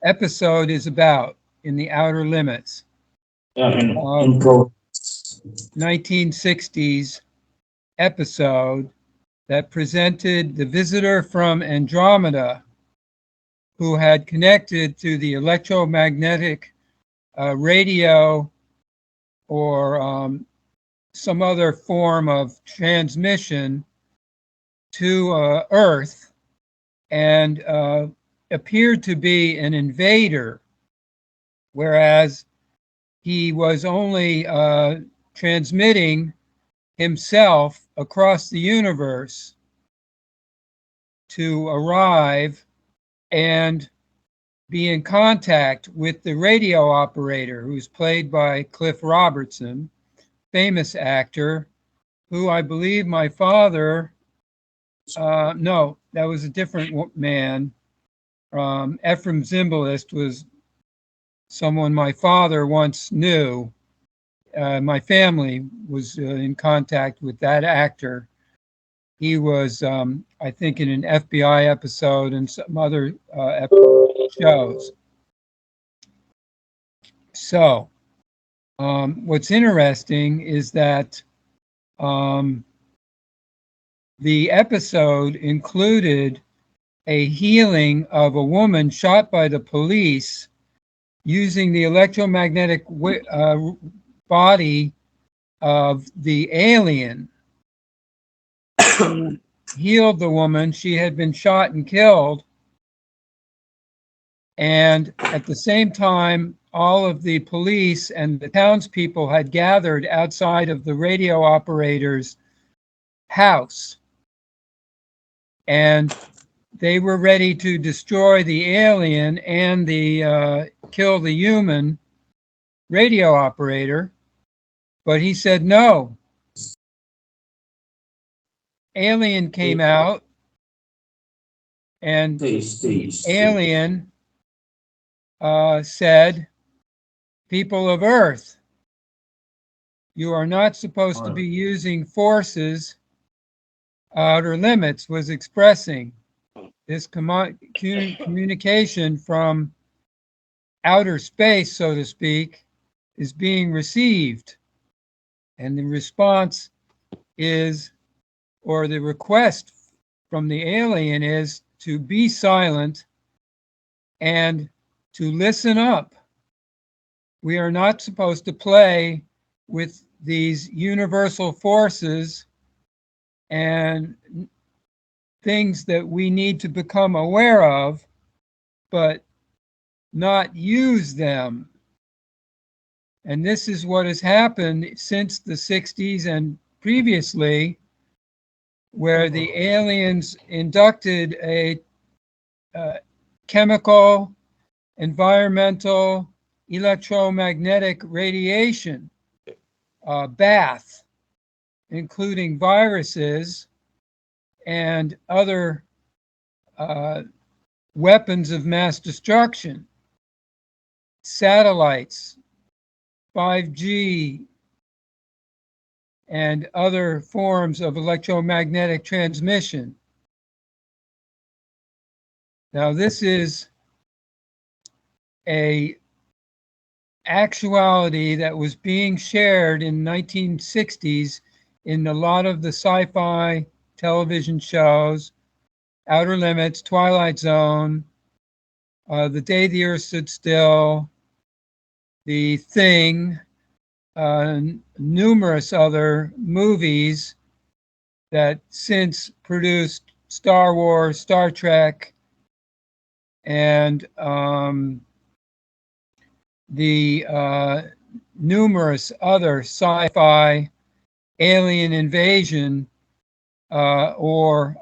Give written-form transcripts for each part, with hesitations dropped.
episode is about in the Outer Limits. In 1960s episode that presented the visitor from Andromeda who had connected to the electromagnetic radio or some other form of transmission to Earth, and appeared to be an invader, whereas he was only transmitting himself across the universe to arrive and be in contact with the radio operator, who's played by Cliff Robertson, famous actor, who I believe my father, no, that was a different man. Ephraim Zimbalist was someone my father once knew. My family was in contact with that actor. He was, I think, in an FBI episode and some other shows. So, what's interesting is that the episode included a healing of a woman shot by the police using the electromagnetic body of the alien. Healed the woman. She had been shot and killed. And at the same time, all of the police and the townspeople had gathered outside of the radio operator's house. And they were ready to destroy the alien and kill the human radio operator. But he said no. Alien came out, and alien said, people of Earth, you are not supposed to be using forces. Outer Limits was expressing this communication from outer space, so to speak, is being received. And the response is, or the request from the alien is, to be silent and to listen up. We are not supposed to play with these universal forces and things that we need to become aware of, but not use them. And this is what has happened since the 60s and previously, where the aliens inducted a chemical, environmental, electromagnetic radiation bath, including viruses and other weapons of mass destruction, satellites, 5G, and other forms of electromagnetic transmission. Now, this is a actuality that was being shared in 1960s in a lot of the sci-fi television shows, Outer Limits, Twilight Zone, The Day the Earth Stood Still, The Thing, numerous other movies that since produced Star Wars, Star Trek, and the numerous other sci-fi alien invasion or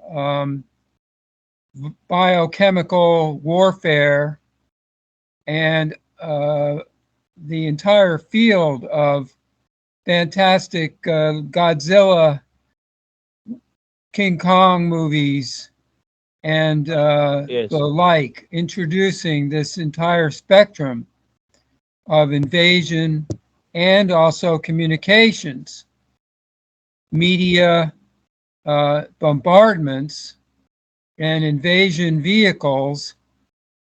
biochemical warfare, and the entire field of fantastic Godzilla, King Kong movies, and the like, introducing this entire spectrum of invasion and also communications, media bombardments, and invasion vehicles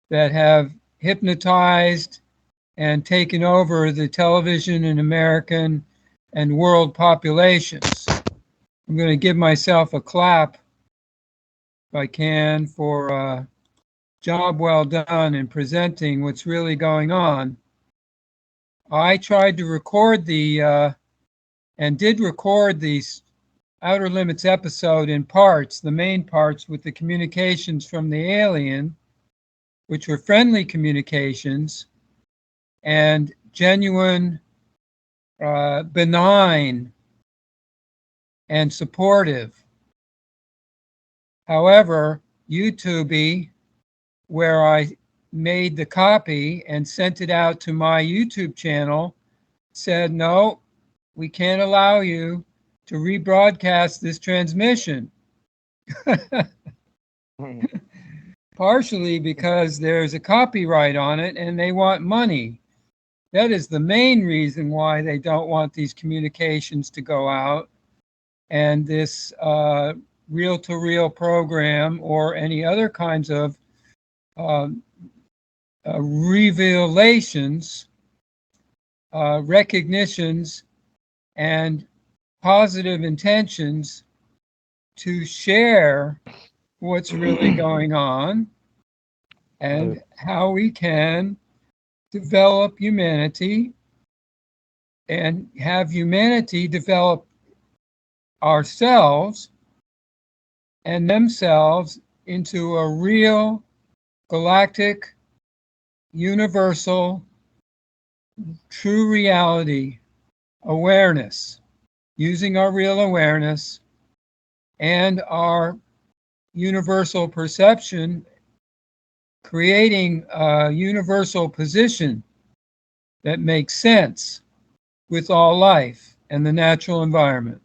that have hypnotized and taken over the television and American and world populations. I'm going to give myself a clap, if I can, for a job well done in presenting what's really going on. I tried to record and did record the Outer Limits episode in parts, the main parts, with the communications from the alien, which were friendly communications and genuine, benign, and supportive. However, YouTube, where I made the copy and sent it out to my YouTube channel, said, no, we can't allow you to rebroadcast this transmission. Partially because there's a copyright on it and they want money. That is the main reason why they don't want these communications to go out. And this reel-to-reel program or any other kinds of revelations, recognitions, and positive intentions to share what's really going on and how we can develop humanity and have humanity develop ourselves and themselves into a real galactic, universal, true reality awareness, using our real awareness and our universal perception, creating a universal position that makes sense with all life and the natural environment.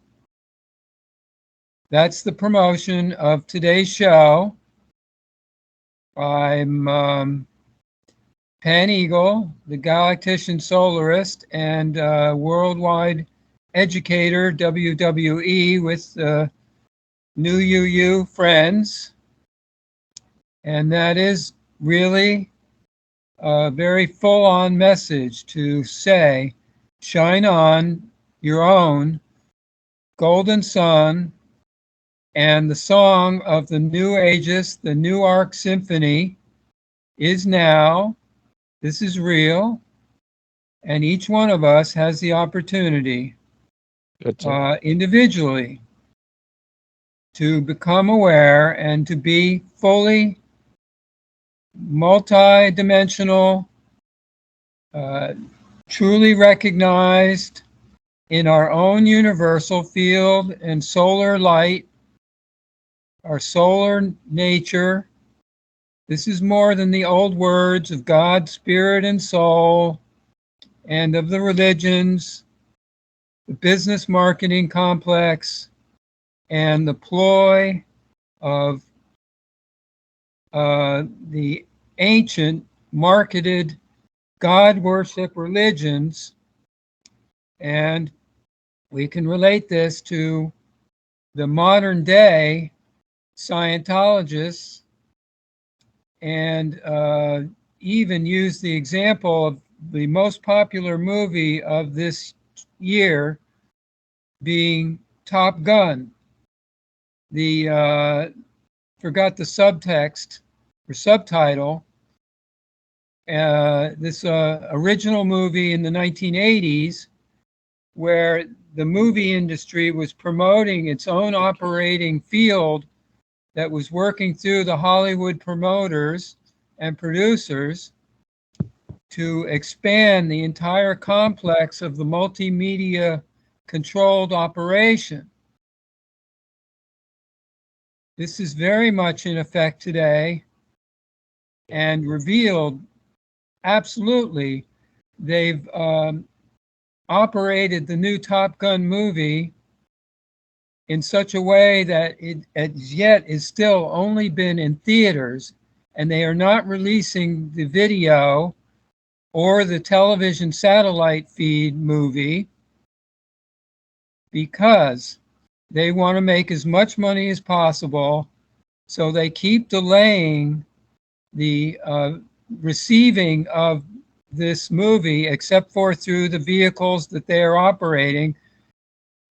That's the promotion of today's show. I'm Pan Eagle, the Galactician Solarist and worldwide educator, WWE, with NUUU friends. And that is really a very full-on message to say, shine on your own golden sun. And the song of the New Aegis, the New Arc Symphony, is now. This is real. And each one of us has the opportunity individually to become aware and to be fully multi-dimensional, truly recognized in our own universal field and solar light, our solar nature. This is more than the old words of God, spirit, and soul, and of the religions, the business marketing complex, and the ploy of the ancient marketed God worship religions. And we can relate this to the modern day Scientologists and even use the example of the most popular movie of this year being Top Gun. Forgot the subtext or subtitle. This original movie in the 1980s, where the movie industry was promoting its own operating field that was working through the Hollywood promoters and producers to expand the entire complex of the multimedia controlled operation. This is very much in effect today and revealed absolutely. They've operated the new Top Gun movie in such a way that it as yet is still only been in theaters, and they are not releasing the video or the television satellite feed movie because they want to make as much money as possible. So they keep delaying the receiving of this movie, except for through the vehicles that they are operating,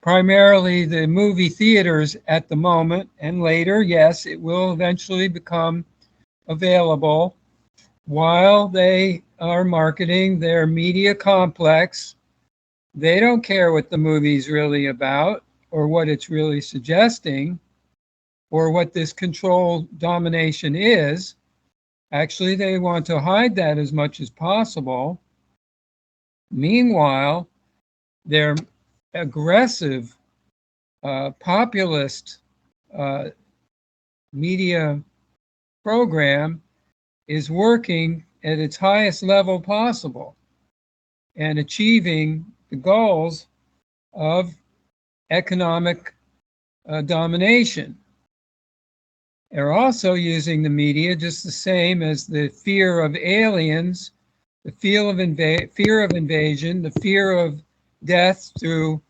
primarily the movie theaters at the moment, and later, yes, it will eventually become available while they are marketing their media complex. They don't care what the movie's really about or what it's really suggesting or what this control domination is. Actually, they want to hide that as much as possible. Meanwhile, their aggressive populist media program is working at its highest level possible and achieving the goals of economic domination. They're also using the media just the same as the fear of aliens, the fear of invasion, the fear of death through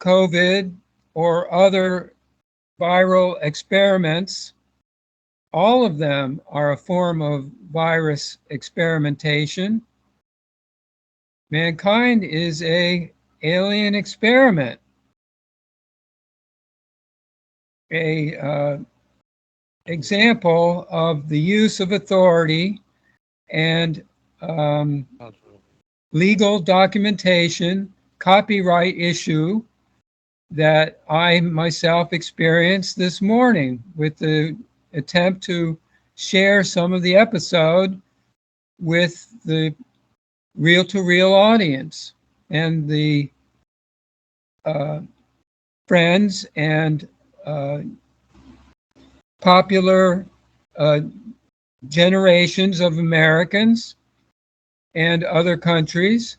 COVID or other viral experiments. All of them are a form of virus experimentation. Mankind is an alien experiment, a example of the use of authority and legal documentation, copyright issue that I myself experienced this morning with the attempt to share some of the episode with the reel-to-reel audience and the friends and popular generations of Americans and other countries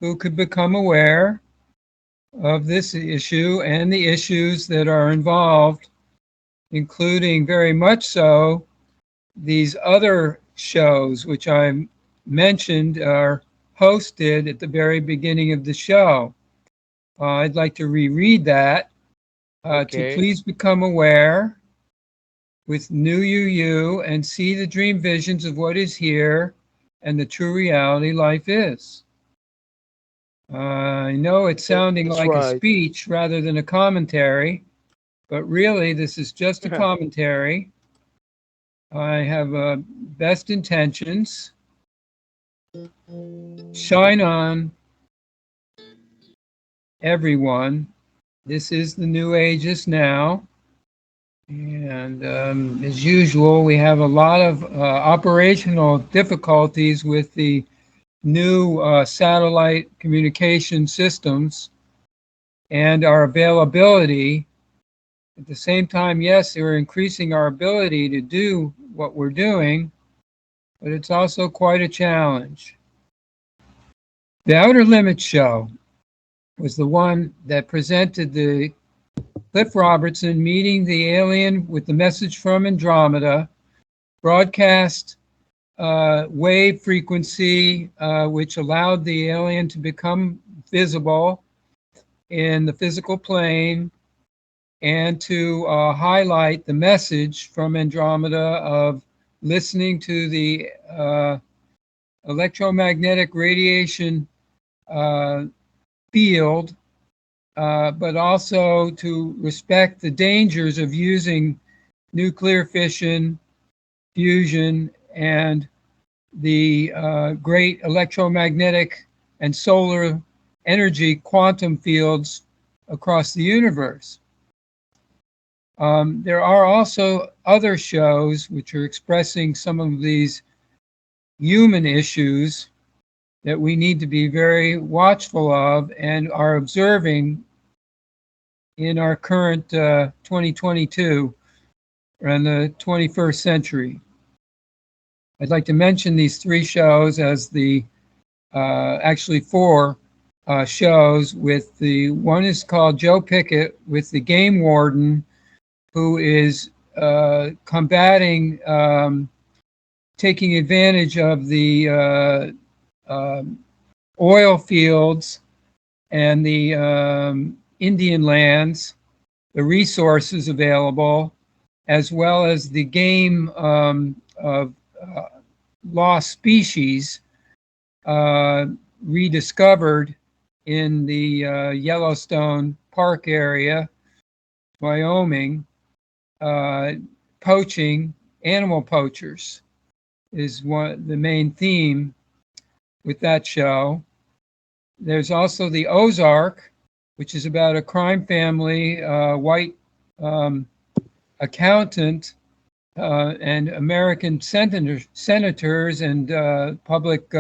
who could become aware of this issue and the issues that are involved, including very much so these other shows which I mentioned are hosted at the very beginning of the show. I'd like to reread that to please become aware with NUUU and see the dream visions of what is here and the true reality life is. I know it's sounding like a speech rather than a commentary, but really this is just a commentary. I have best intentions. Shine on, everyone. This is the new ages now. And as usual, we have a lot of operational difficulties with the new satellite communication systems and our availability. At the same time, yes, we're increasing our ability to do what we're doing, but it's also quite a challenge. The Outer Limits show was the one that presented the Cliff Robertson meeting the alien with the message from Andromeda, broadcast wave frequency, which allowed the alien to become visible in the physical plane and to highlight the message from Andromeda of listening to the electromagnetic radiation field, but also to respect the dangers of using nuclear fission, fusion, and the great electromagnetic and solar energy quantum fields across the universe. There are also other shows which are expressing some of these human issues that we need to be very watchful of and are observing in our current 2022 and the 21st century. I'd like to mention these three shows as the actually four shows. With the one is called Joe Pickett with the game warden, who is combating taking advantage of the oil fields and the Indian lands, the resources available, as well as the game of lost species rediscovered in the Yellowstone Park area, Wyoming. Poaching, animal poachers is the main theme with that show. There's also the Ozark, which is about a crime family, white accountant and American senators and public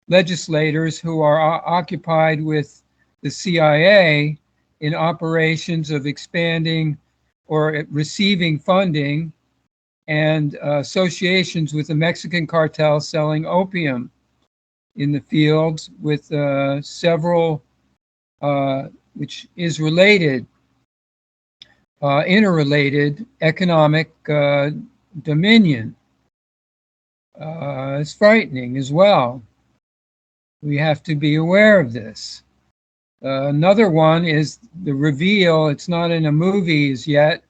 legislators who are occupied with the CIA in operations of expanding or receiving funding and associations with the Mexican cartel selling opium in the fields with several, which is related, interrelated economic dominion. It's frightening as well. We have to be aware of this. Another one is the reveal. It's not in a movie as yet.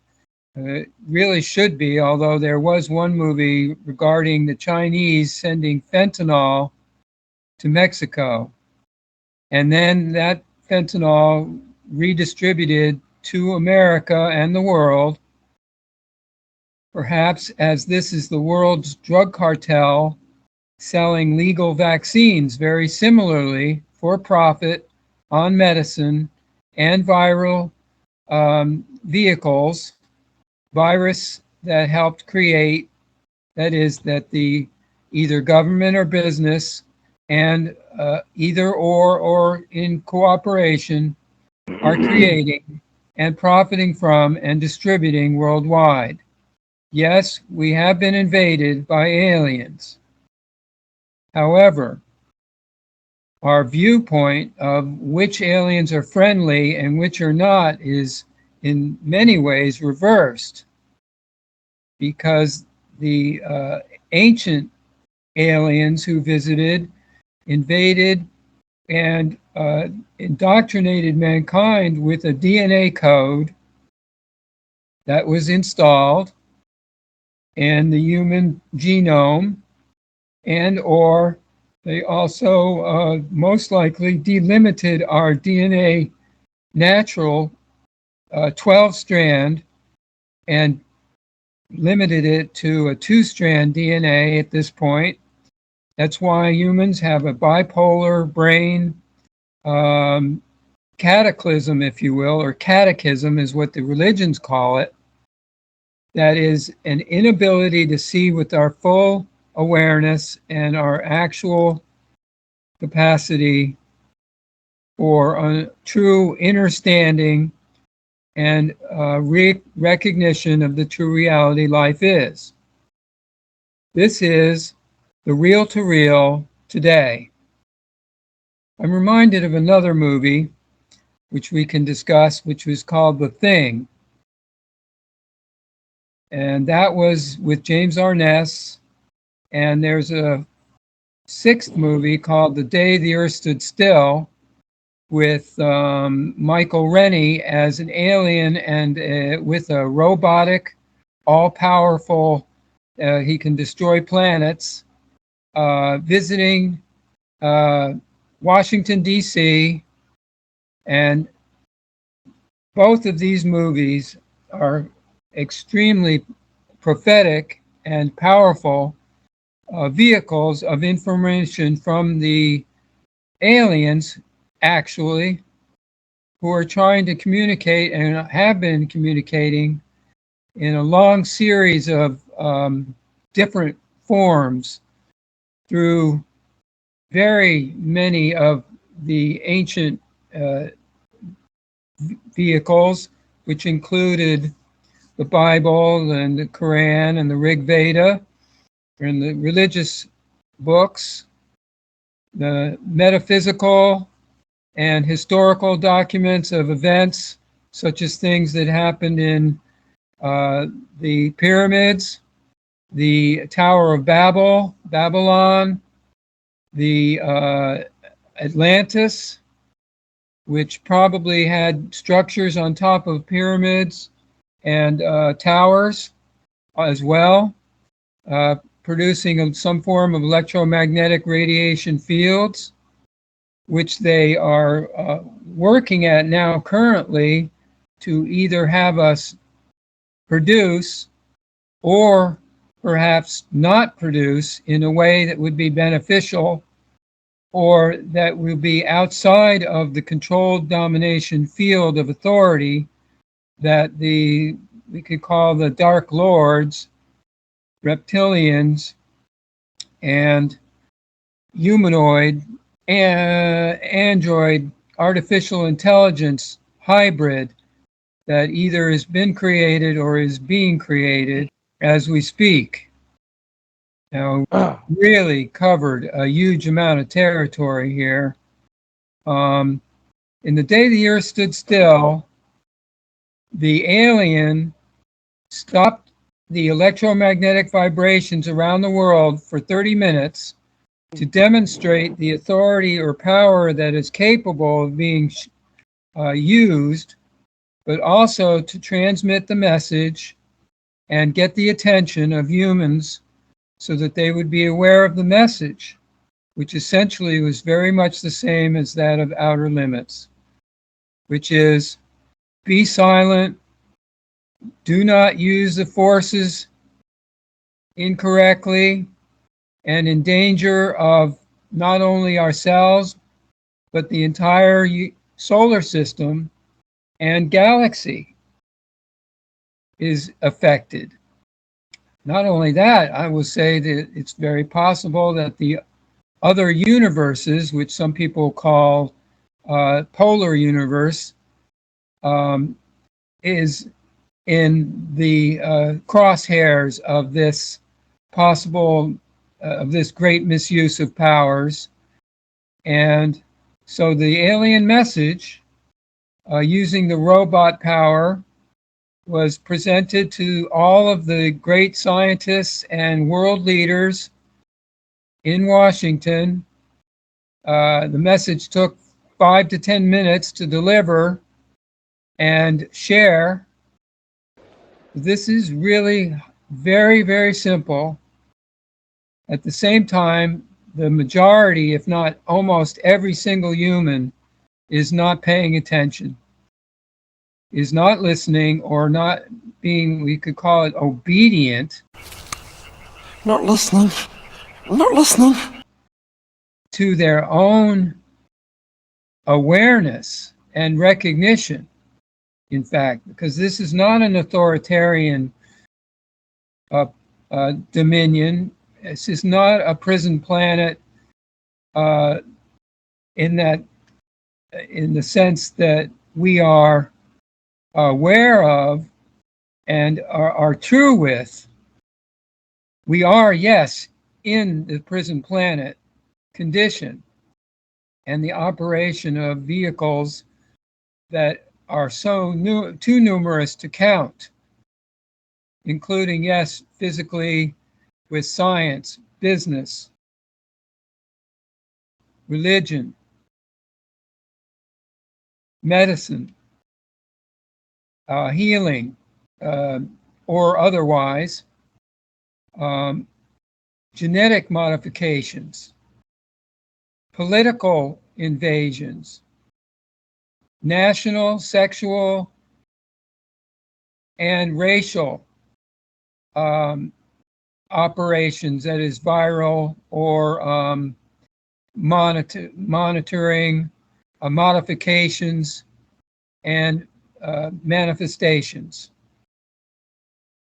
It really should be, although there was one movie regarding the Chinese sending fentanyl to Mexico. And then that fentanyl redistributed to America and the world, perhaps as this is the world's drug cartel selling legal vaccines very similarly for profit on medicine and viral vehicles, virus that helped create, that is, that the either government or business and either or in cooperation are creating and profiting from and distributing worldwide. Yes, we have been invaded by aliens. However, our viewpoint of which aliens are friendly and which are not is in many ways reversed, because the ancient aliens who visited, invaded, and indoctrinated mankind with a DNA code that was installed in the human genome, and or they also most likely delimited our DNA natural 12-strand and limited it to a 2-strand DNA at this point. That's why humans have a bipolar brain cataclysm, if you will, or catechism is what the religions call it. That is an inability to see with our full awareness and our actual capacity for a true understanding and recognition of the true reality life is. This is the real to real today. I'm reminded of another movie which we can discuss, which was called The Thing. And that was with James Arness. And there's a 6th movie called The Day the Earth Stood Still with Michael Rennie as an alien and with a robotic, all-powerful, he can destroy planets, visiting Washington, D.C., and both of these movies are extremely prophetic and powerful vehicles of information from the aliens, actually, who are trying to communicate and have been communicating in a long series of different forms through very many of the ancient vehicles, which included the Bible and the Quran and the Rig Veda and the religious books, the metaphysical and historical documents of events, such as things that happened in the pyramids, the Tower of Babylon, the Atlantis, which probably had structures on top of pyramids and towers as well, producing some form of electromagnetic radiation fields, which they are working at now currently to either have us produce or perhaps not produce in a way that would be beneficial or that will be outside of the controlled domination field of authority that we could call the Dark Lords, reptilians, and humanoid and android artificial intelligence hybrid that either has been created or is being created as we speak. Now, really covered a huge amount of territory here. In the day the Earth stood still, the alien stopped the electromagnetic vibrations around the world for 30 minutes to demonstrate the authority or power that is capable of being used, but also to transmit the message and get the attention of humans so that they would be aware of the message, which essentially was very much the same as that of Outer Limits, which is be silent, do not use the forces incorrectly and in danger of not only ourselves, but the entire solar system and galaxy is affected. Not only that, I will say that it's very possible that the other universes, which some people call polar universe, is in the crosshairs of this possible of this great misuse of powers. And so the alien message, using the robot power, was presented to all of the great scientists and world leaders in Washington. The message took 5 to 10 minutes to deliver and share. This is really very, very simple. At the same time, the majority, if not almost every single human, is not paying attention, is not listening, or not being, we could call it, obedient. Not listening. Not listening. To their own awareness and recognition, in fact, because this is not an authoritarian dominion. This is not a prison planet in the sense that we are aware of and are true with. We are, yes, in the prison planet condition and the operation of vehicles that are too numerous to count, including, yes, physically, with science, business, religion, medicine, healing, or otherwise, genetic modifications, political invasions, national, sexual, and racial operations, that is viral or monitoring, modifications, and manifestations.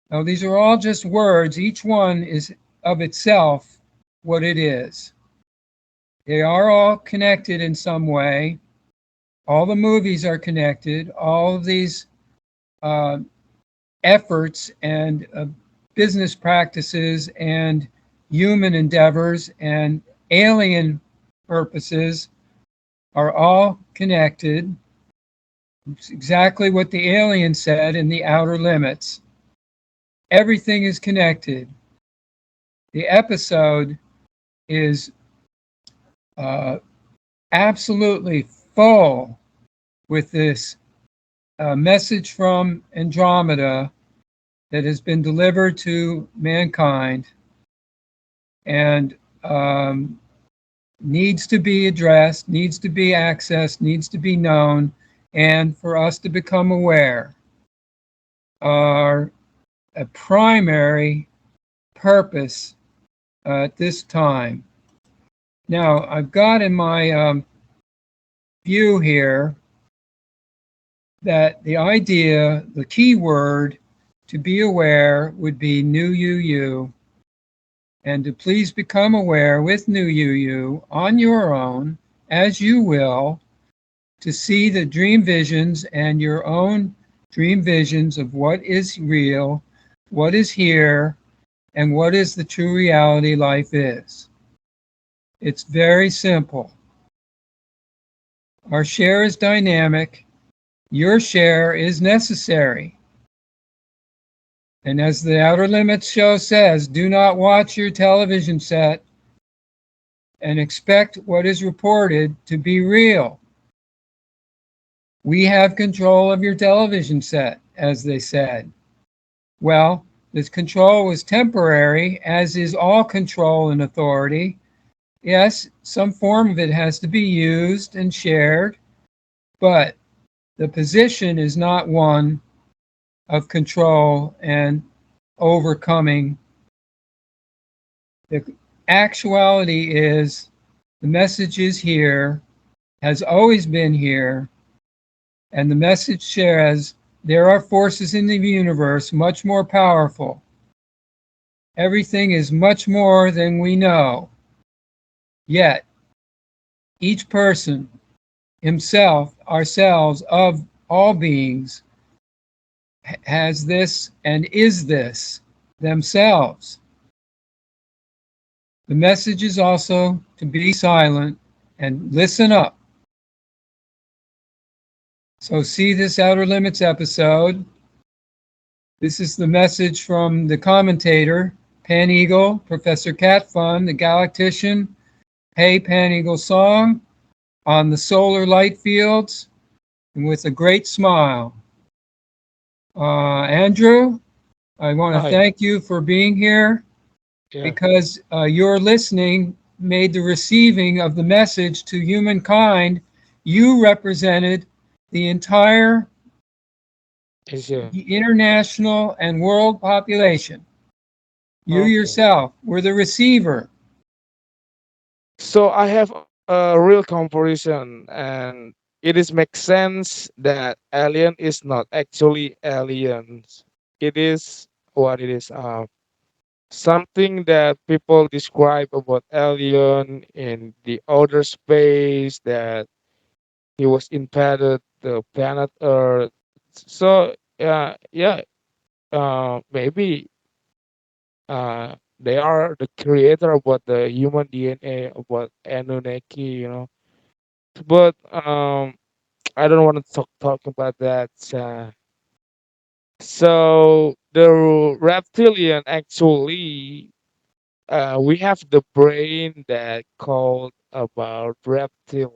Now, these are all just words. Each one is of itself what it is. They are all connected in some way. All the movies are connected. All of these efforts and business practices and human endeavors and alien purposes are all connected. It's exactly what the alien said in The Outer Limits. Everything is connected. The episode is absolutely full with this message from Andromeda that has been delivered to mankind. and needs to be addressed, needs to be accessed, needs to be known, and for us to become aware are a primary purpose at this time. Now, I've got in my view here that the idea, the key word to be aware would be NUUU, and to please become aware with NUUU on your own, as you will, to see the dream visions and your own dream visions of what is real, what is here, and what is the true reality life is. It's very simple. Our share is dynamic. Your share is necessary. And as the Outer Limits show says, do not watch your television set and expect what is reported to be real. We have control of your television set, as they said. Well, this control was temporary, as is all control and authority. Yes, some form of it has to be used and shared, but the position is not one of control and overcoming. The actuality is the message is here, has always been here, and the message says there are forces in the universe much more powerful. Everything is much more than we know. Yet, each person, himself, ourselves, of all beings, has this and is this themselves. The message is also to be silent and listen up. So see this Outer Limits episode. This is the message from the commentator, Pan Eagle, Professor Catfun, the Galactician, Hey Pan Eagle song on the solar light fields, and with a great smile. Andrew, I want to Hi. thank you for being here, Yeah. because your listening made the receiving of the message to humankind. You represented the entire Thank you. international and world population. You Okay. yourself were the receiver. So I have a real comparison, and it is makes sense that alien is not actually aliens. It is what it is. Something that people describe about alien in the outer space, that he was invaded the planet Earth. So yeah, maybe they are the creator about the human DNA, about Anunnaki. But I don't want to talk about that. So the reptilian actually, we have the brain that called about reptilian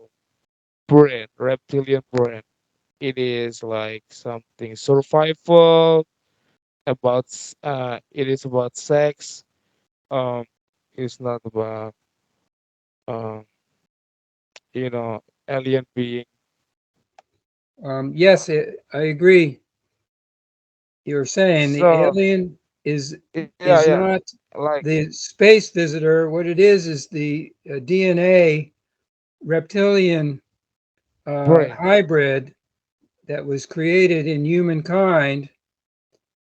brain. It is like something survival about. It is about sex. Um, it's not about um, alien being. Yes, I agree. You're saying the So alien is yeah, yeah, not like the space visitor. What it is the DNA reptilian brain. hybrid that was created in humankind,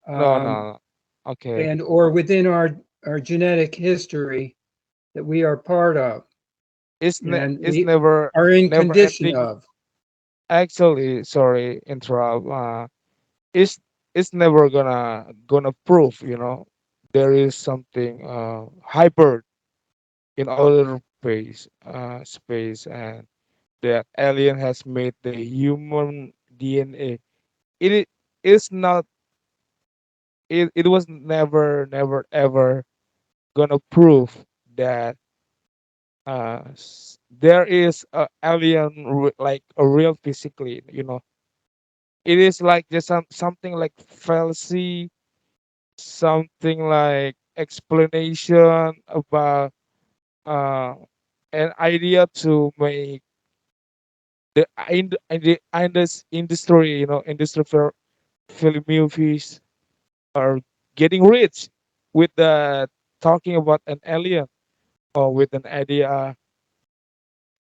No, um, no. Okay. and or within our genetic history that we are part of and It's we are in never condition ending. of. Actually, sorry, interrupt. It's it's never gonna prove. There is something hybrid in outer space, and that alien has made the human DNA. Is not. It was never ever gonna prove that there is a alien like a real physically. It is like just something like fallacy, something like explanation about uh, an idea to make the industry, industry for film movies are getting rich with the talking about an alien or with an idea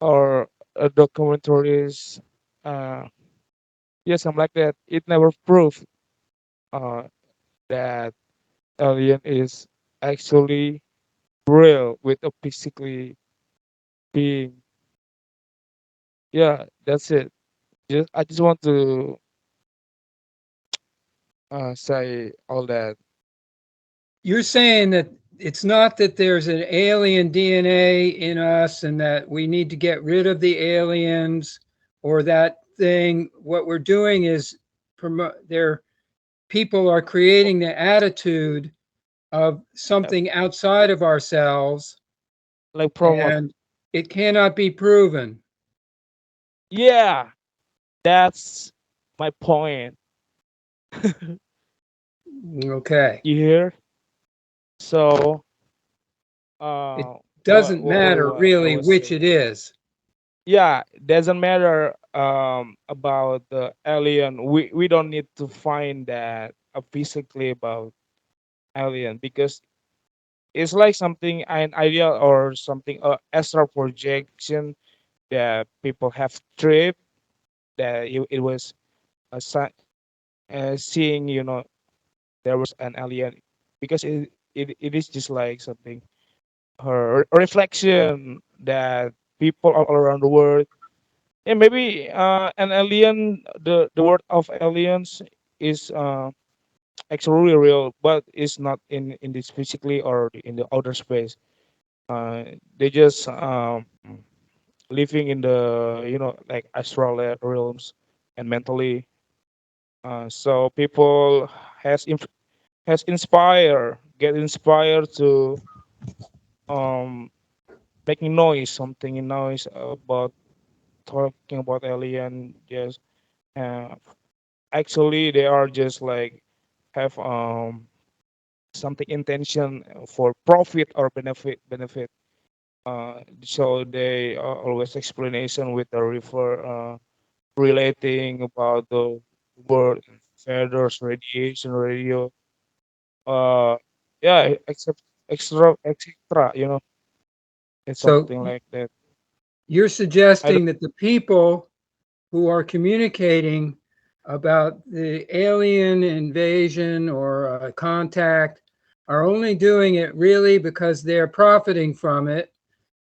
or a documentaries. Uh, yeah, something like that. It never proved uh, that alien is actually real with a physically being. Yeah, that's it. I just want to say all that. You're saying that it's not that there's an alien DNA in us and that we need to get rid of the aliens or that thing. What we're doing is people are creating the attitude of Uh, something outside of ourselves, Like promote. and it cannot be proven. Yeah, that's my point. Okay. You hear? So, It what doesn't what what matter what I really was which saying. it is. Yeah, doesn't matter about the alien. We don't need to find that physically about alien because it's like something an idea or something astral projection that people have tripped that it was seeing there was an alien because it is just like something her reflection that people all around the world. And maybe an alien, the word of aliens is actually real, but it's not in this physically or in the outer space. They just living in the like astral realms and mentally. So people has has get inspired to um making noise, something in noise about talking about alien. Yes, uh, actually they are just like have something intention for profit or benefit. So they always explanation with the refer relating about the world, feathers, radiation, radio. Uh, yeah, except extra, etc. It's So something like that. you're I don't. suggesting that the people who are communicating about the alien invasion or contact are only doing it really because they're profiting from it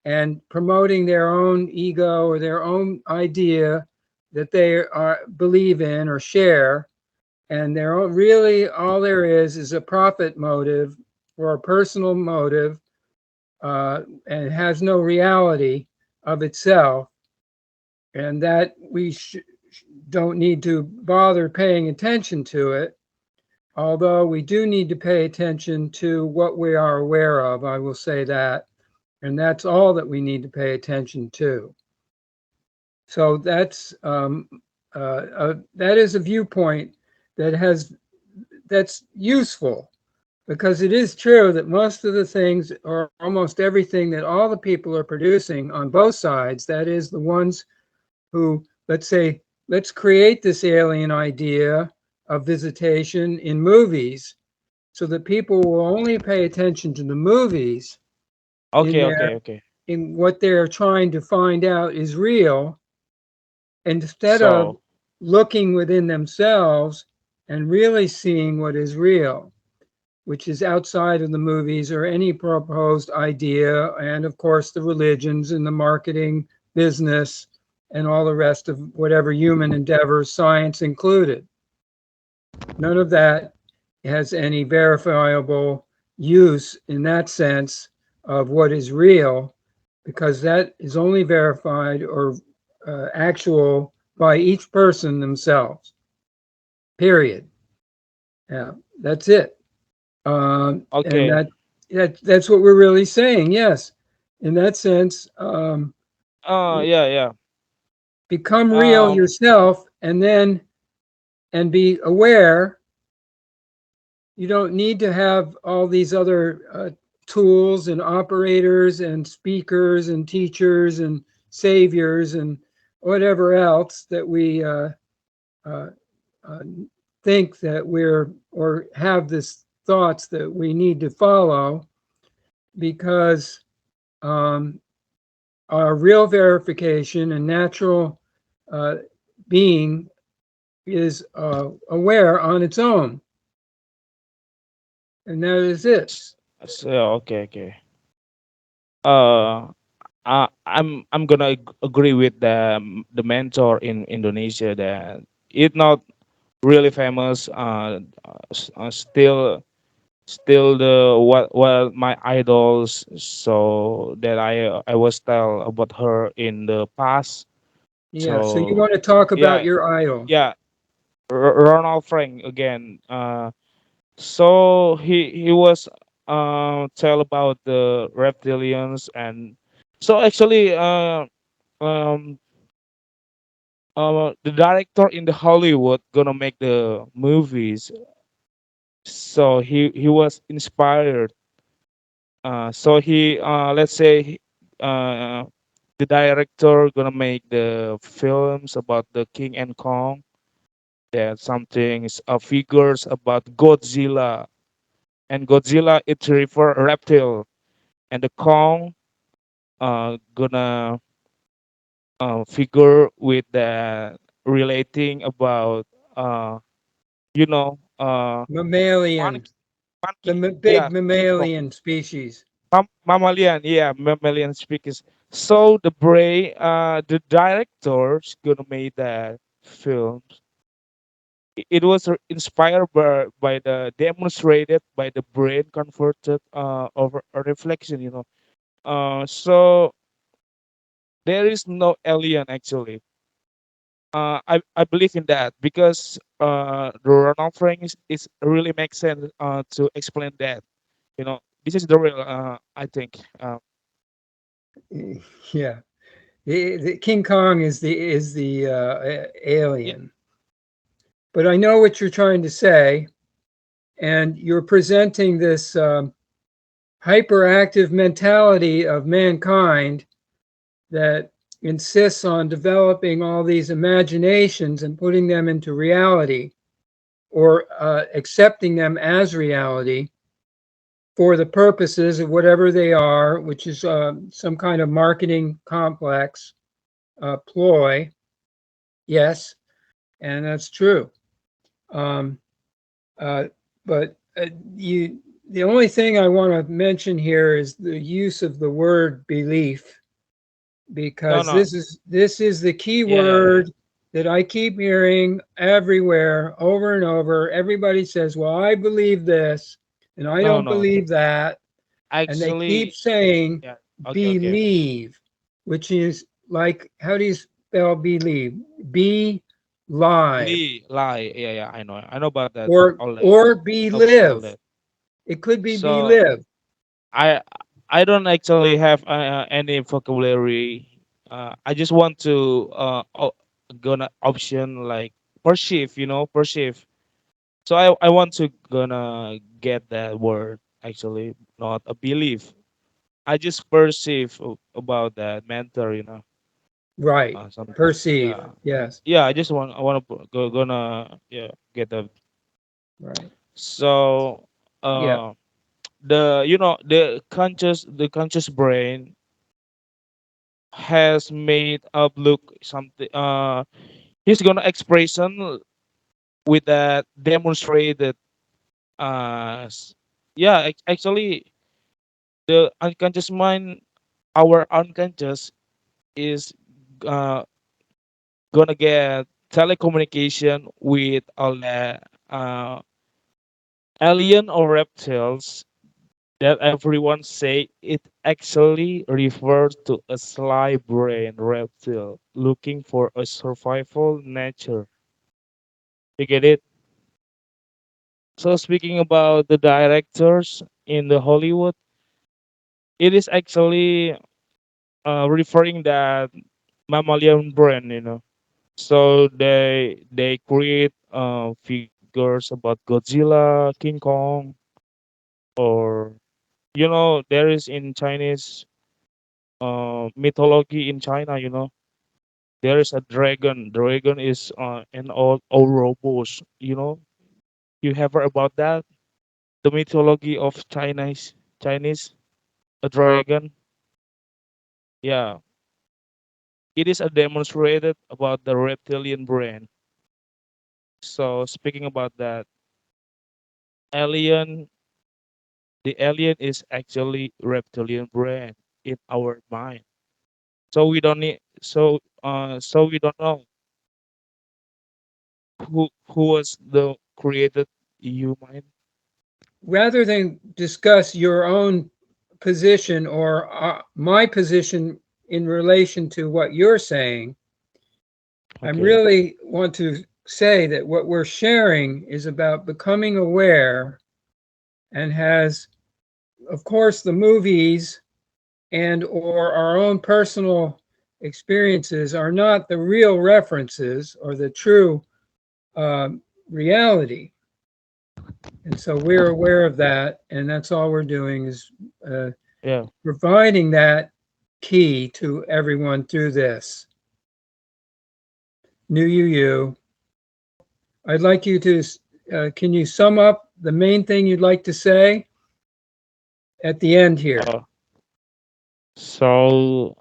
and promoting their own ego or their own idea that they believe in or share. And really all there is a profit motive or a personal motive, and it has no reality of itself, and that we don't need to bother paying attention to it, although we do need to pay attention to what we are aware of. I will say that. And that's all that we need to pay attention to. So that is a viewpoint that's useful, because it is true that most of the things, or almost everything, that all the people are producing on both sides, that is, the ones who, let's say, let's create this alien idea of visitation in movies so that people will only pay attention to the movies in Okay, their okay, okay. in what they're trying to find out is real, instead of So looking within themselves and really seeing what is real, which is outside of the movies or any proposed idea, and of course the religions and the marketing business and all the rest of whatever human endeavors, science included. None of that has any verifiable use in that sense of what is real, because that is only verified or actual by each person themselves. Period. Yeah, that's it. And okay. that's what we're really saying. Yes, in that sense, Yeah, yeah. become real Um, yourself, and then and be aware. you don't need to have all these other tools and operators and speakers and teachers and saviors and whatever else that we uh, uh, think that we're, or have this thoughts that we need to follow, because um, our real verification and natural uh, being is aware on its own, and that is it. So okay, okay. Uh, I'm gonna agree with the mentor in Indonesia that it's not really famous. Still the what my idols. So that I was tell about her in the past. Yeah. So you So want to talk about yeah, your idol? yeah. Ronald Frank again. So he was tell about the reptilians, and so actually um the director in the Hollywood gonna make the movies. So he was inspired. So he let's say the director gonna make the films about the King and Kong. That something figures about Godzilla, and Godzilla it refer reptile, and the Kong gonna figure with the relating about uh you know Mammalian, monkey, the monkey, yeah, big King Kong, mammalian species. mammalian, yeah, mammalian speakers. So the brain, the directors gonna make that film. It was inspired by the demonstrated by the brain converted over a reflection, so there is no alien actually. I believe in that because the Ronald Frank is really makes sense to explain that. This is the real. I think. Yeah. The King Kong is the Yeah. alien. But I know what you're trying to say, and you're presenting this hyperactive mentality of mankind that insists on developing all these imaginations and putting them into reality, or accepting them as reality for the purposes of whatever they are, which is some kind of marketing complex ploy. Yes, and that's true. Um, uh, but you, the only thing I want to mention here is the use of the word belief, No, because no. this is the key Yeah, yeah, yeah. word that I keep hearing everywhere over and over. Everybody says, "Well, I believe this, and I No, don't no. believe that," and they keep Actually, saying yeah. Okay, okay. believe, which is like, how do you spell believe? Be live, Lee, lie. Yeah, yeah. I know. I know about that. or All that. or be All live. that. It could be So live. I I don't actually have any vocabulary. I just want to gonna option like perceive. Perceive. So I want to gonna get that word actually, not a belief. I just perceive about that mentor. Right. Some Perceive. yeah, Yes. yeah. I want to gonna yeah get the Right. so Yeah. the conscious brain has made up look something. He's gonna expression with that demonstrated. Yeah, actually the unconscious mind, our unconscious is uh, gonna get telecommunication with all the uh, alien or reptiles that everyone say it actually refers to a sly brain reptile looking for a survival nature. You get it? So speaking about the directors in the Hollywood, it is actually referring that mammalian brain. So they create girls about Godzilla, King Kong, or there is in Chinese mythology in China. There is a dragon. Dragon is an Ouroboros. You have heard about that? The mythology of Chinese, a dragon. Yeah, it is a demonstrated about the reptilian brain. So speaking about that, alien, the alien is actually reptilian brain in our mind. So we don't need, so we don't know who was the created human. Rather than discuss your own position or my position in relation to what you're saying, I Okay. really want to say that what we're sharing is about becoming aware and has, of course, the movies and or our own personal experiences are not the real references or the true reality. And so we're aware of that, and that's all we're doing is Yeah. providing that key to everyone through this. NUUU. I'd like you to, can you sum up the main thing you'd like to say at the end here? For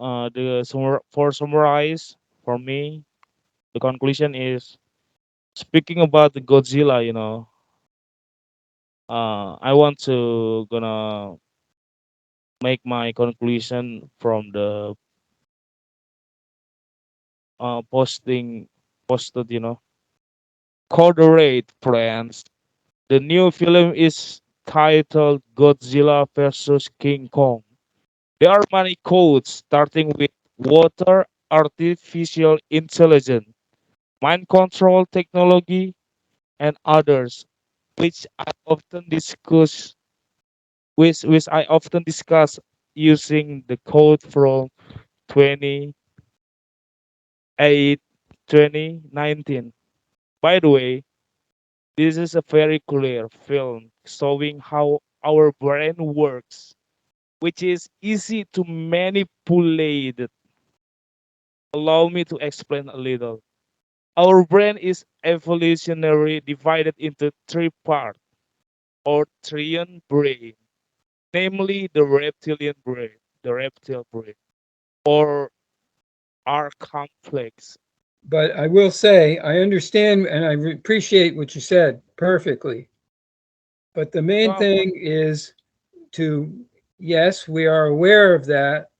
summarize, for me, the conclusion is speaking about the Godzilla. I want to gonna make my conclusion from the posted. Corporate plans. The new film is titled Godzilla versus King Kong. There are many codes starting with water, artificial intelligence, mind control technology, and others, which I often discuss which I often discuss using the code from 28 2019. By the way, this is a very clear film showing how our brain works, which is easy to manipulate. Allow me to explain a little. Our brain is evolutionary divided into three parts or triune brain, namely the reptilian brain, the reptile brain, or are complex. But I will say, I understand and I appreciate what you said perfectly. But the main So, thing is to, yes, we are aware of that.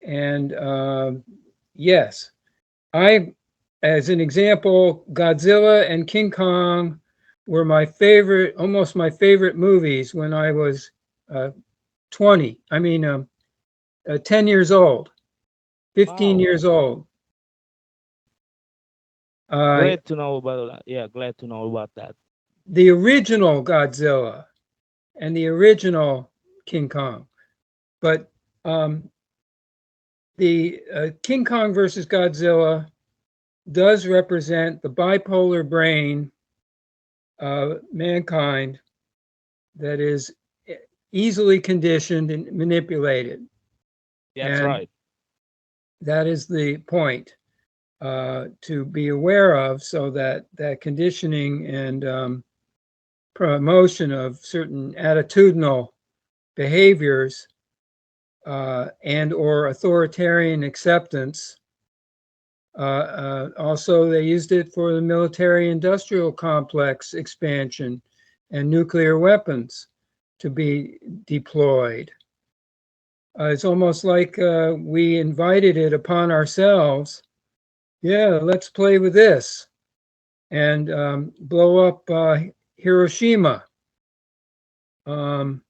And yes, as an example, Godzilla and King Kong were my favorite, almost my favorite movies when I was 20. 10 years old, 15 wow, years old. Uh, great to know about that. Yeah, glad to know about that. the original Godzilla and the original King Kong. But the King Kong versus Godzilla does represent the bipolar brain of mankind that is easily conditioned and manipulated. That's And right. that is the point to be aware of, so that that conditioning and promotion of certain attitudinal behaviors and or authoritarian acceptance. Also, they used it for the military-industrial complex expansion and nuclear weapons to be deployed. It's almost like we invited it upon ourselves. Yeah, let's play with this and blow up Hiroshima. Um,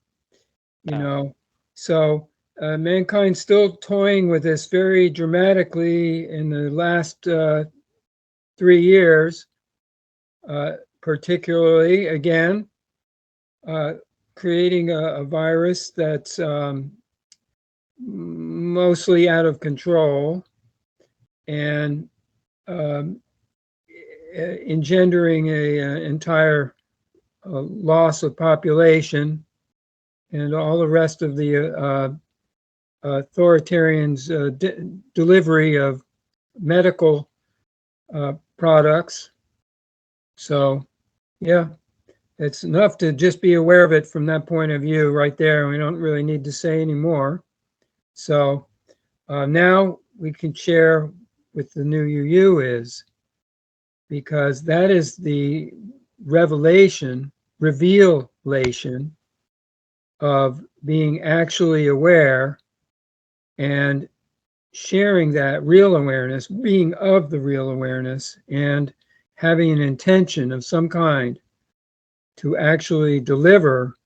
you Yeah. know, so mankind's still toying with this very dramatically in the last 3 years, particularly again, creating a virus that's mostly out of control. And engendering a entire loss of population, and all the rest of the authoritarians' delivery of medical products. So, yeah, it's enough to just be aware of it from that point of view right there. We don't really need to say any more. So now we can share what the new UU is, because that is the revelation of being actually aware and sharing that real awareness, being of the real awareness, and having an intention of some kind to actually deliver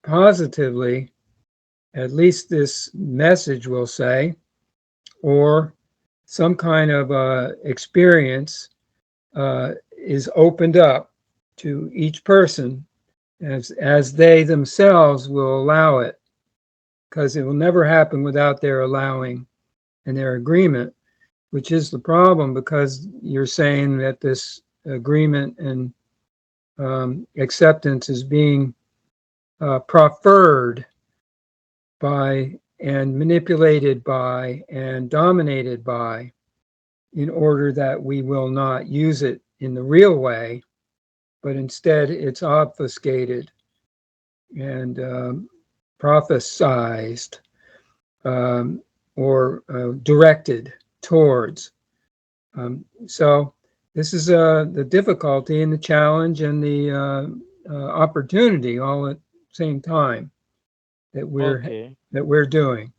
positively, at least this message will say, or some kind of experience is opened up to each person as they themselves will allow it, because it will never happen without their allowing and their agreement, which is the problem, because you're saying that this agreement and acceptance is being proffered by and manipulated by and dominated by, in order that we will not use it in the real way, but instead it's obfuscated and prophesized or directed towards. So this is the difficulty and the challenge and the opportunity all at the same time that we're doing.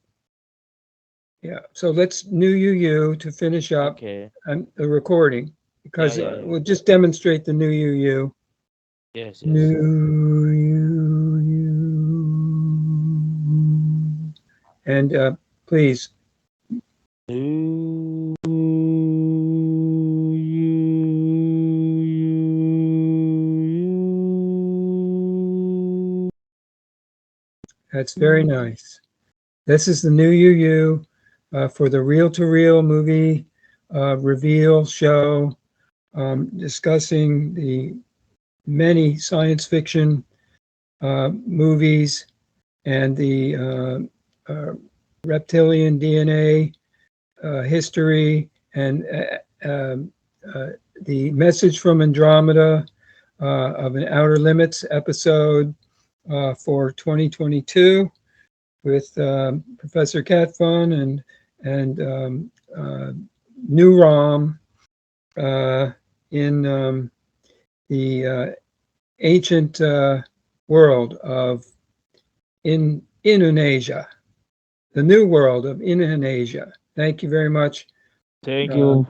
Yeah. So let's new UU to finish up the recording, because we'll just demonstrate the new UU. Yes. New UU. And please. That's very nice. This is the new UU for the Reel to Reel movie reveal show, discussing the many science fiction movies and the reptilian DNA history, and the message from Andromeda of an Outer Limits episode for 2022 with Professor Catfun and New ROM in the ancient world of Indonesia, the new world of Indonesia. Thank you very much. Thank you.